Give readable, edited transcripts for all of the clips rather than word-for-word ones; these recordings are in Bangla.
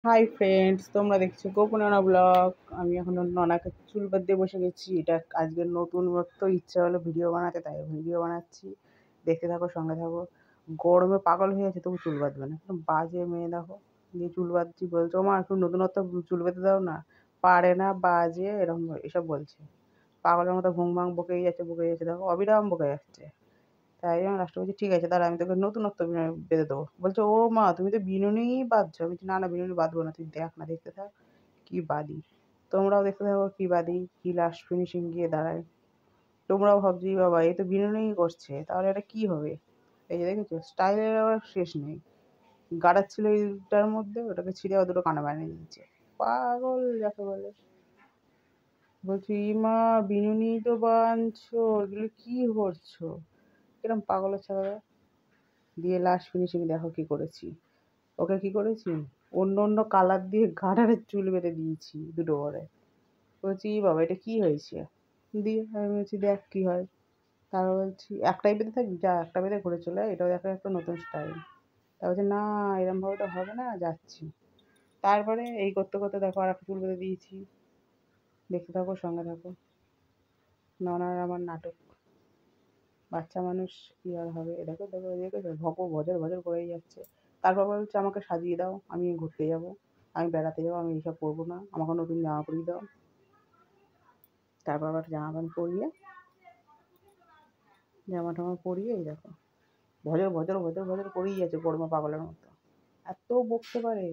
হাই ফ্রেন্ডস, তোমরা দেখছো গোপনানা ব্লগ। আমি এখন ননাকে চুল বাঁধতে বসে গেছি। এটা আজকের নতুনত্ব, ইচ্ছা হলো ভিডিও বানাতে, তাই ভিডিও বানাচ্ছি। দেখতে থাকো, সঙ্গে থাকো। গরমে পাগল হয়ে যাচ্ছে, তবু চুল বাঁধবে না। একদম বাজে মেয়ে দেখো, দিয়ে চুল বাঁধছি। বলছো মা একটু নতুনত্ব, চুল বেঁধে দাও না। পারে না, বাজে, এরকম এসব বলছে। পাগলের মতো ঘুম ভাঙ বকেই যাচ্ছে, বকেই যাচ্ছে, দেখো অবিরাম বকে যাচ্ছে। তাই আমি লাস্টে বলছি ঠিক আছে দাঁড়া, আমি তোকে নতুনত্ব বেঁধে দেবো। বলছে ও মা, তুমি তো বিনুনিই বাঁধছো। আমি বলছি না না, বিনুনি বাঁধবো না, তুই দেখ না, দেখতে থাক কি বাঁধি। তোমরাও দেখতে থাকো কি বাঁধি, কি লাস্ট ফিনিশিং গিয়ে দাঁড়ায়। তোমরাও ভাবছি বাবা এ তো বিনুনিই করছে, তাহলে এটা কি হবে। এই যে দেখেছো, স্টাইলের আবার শেষ নেই। গার্ডার ছিল এইটার মধ্যে, ওটাকে ছিঁড়ে আবার দুটো কানা বানিয়ে দিচ্ছে। পাগল যাকে বলে। বলছি ইমা, বিনুনি তো বাঁধছো, এগুলো কি করছো, কিরম পাগলের ছেলে। দিয়ে লাস্ট ফিনিশিং দেখো কি করেছি। ওকে কি করেছি, অন্য অন্য কালার দিয়ে গার্ডারের চুল বেঁধে দিয়েছি দুটো করে। বলছি বাবা এটা কি হয়েছে। দিয়ে আমি বলছি দেখ কি হয়। তারপর বলছি একটাই বেঁধে থাকবি, যা একটা বেঁধে ঘুরে চলে আয়, এটাও দেখা একটা নতুন স্টাইল। তা বলছে না, এরমভাবে তো হবে না, যাচ্ছি। তারপরে এই করতে করতে দেখো আর একটা চুল বেঁধে দিয়েছি। দেখতে থাকো, সঙ্গে থাকো। ননার আমার নাটক। বাচ্চা মানুষ কি আর হবে। এ দেখো দেখো দেখেছো, ভকো ভজর ভজর করেই যাচ্ছে। তারপর বলছে আমাকে সাজিয়ে দাও, আমি ঘুরতে যাব, আমি বেড়াতে যাবো, আমি এইসব করবো না, আমাকে নতুন জামা পরিয়ে দাও। তারপর আবার জামা প্যান্ট পরিয়ে, জামা টামা পরিয়ে এই দেখো ভজর ভজর ভজর ভজর করেই যাচ্ছে গরমে পাগলের মতো। এত বকতে পারে।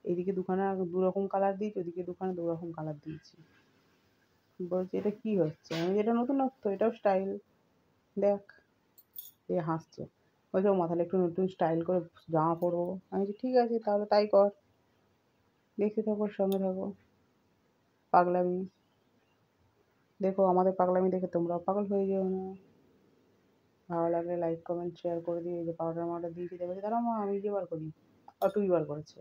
এইদিকে দুখানা দুরকম কালার দিয়েছি, ওদিকে দুখানা দুরকম কালার দিয়েছি। বলছে এটা কি হচ্ছে, আমি বলছি, এটা নতুনত্ব, এটাও স্টাইল, দেখ। এ হাসছে। বলছে ও মা তাহলে একটু নতুন স্টাইল করে জামা পরবো। আমি বলছি ঠিক আছে তাহলে তাই কর। দেখতে থাকো, সঙ্গে থাকো। পাগলামি দেখো, আমাদের পাগলামি দেখে তোমরাও পাগল হয়ে যেও না। ভালো লাগলে লাইক কমেন্ট শেয়ার করে দিয়ে। এই যে পাউডার মাউডার দিয়েছি, দেখো দাঁড়াও মা আমি যে বার করি। আর টুপি বার করেছে,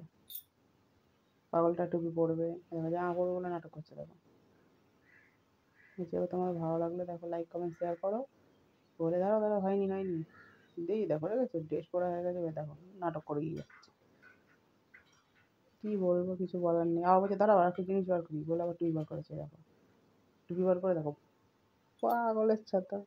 পাগলটা টুপি পরবে, দেখো জামা পরবে বলে নাটক করছে দেখো। হিসেবে তোমার ভালো লাগলে দেখো লাইক কমেন্ট শেয়ার করো। বলে দাঁড়াও দাঁড়াও, হয়নি হয়নি। দিই দেখো দেখেছো, ড্রেস পরা হয়ে গেছে, দেখো নাটক করে গিয়ে যাচ্ছে। কি বলবো, কিছু বলার নেই। আবার বলছে দাঁড়াও আর একটা জিনিস বার করি বলে আবার টুপি বার করেছে দেখো। টুপি বার করে দেখো, পাগলের ছাতা।